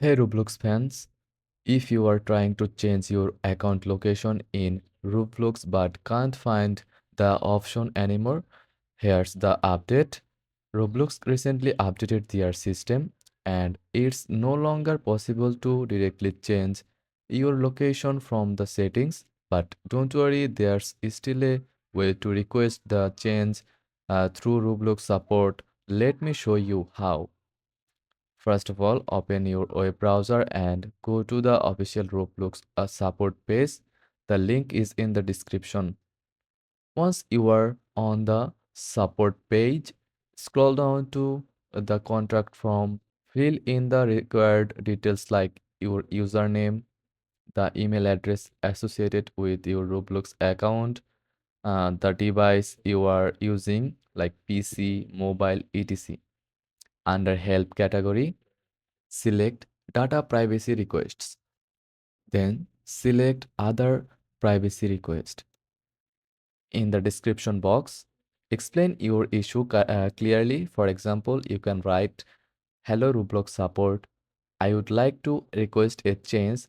Hey Roblox fans, if you are trying to change your account location in Roblox but can't find the option anymore, here's the update. Roblox recently updated their system and it's no longer possible to directly change your location from the settings. But don't worry, there's still a way to request the change through Roblox support. Let me show you how. First of all, open your web browser and go to the official Roblox support page. The link is in the description. Once you are on the support page, scroll down to the contact form. Fill in the required details like your username, the email address associated with your Roblox account, the device you are using like PC, mobile, etc. Under help category, select Data Privacy Requests. Then select Other Privacy Request. In the description box, explain your issue clearly. For example, you can write, Hello Roblox support. I would like to request a change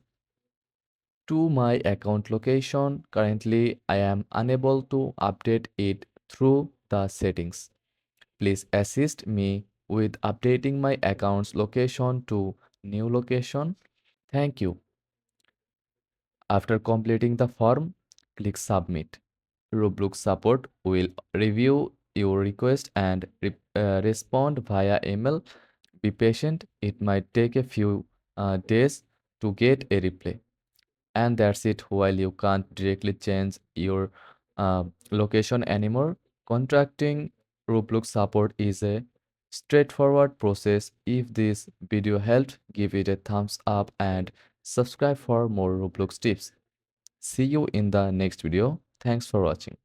to my account location. Currently, I am unable to update it through the settings. Please assist me with updating my account's location to new location. Thank you. After completing the form, click Submit. Roblox support will review your request and respond via email. Be patient, it might take a few days to get a reply. And that's it. While you can't directly change your location anymore, contracting Roblox support is a straightforward process. If this video helped, give it a thumbs up and subscribe for more Roblox tips. See you in the next video. Thanks for watching.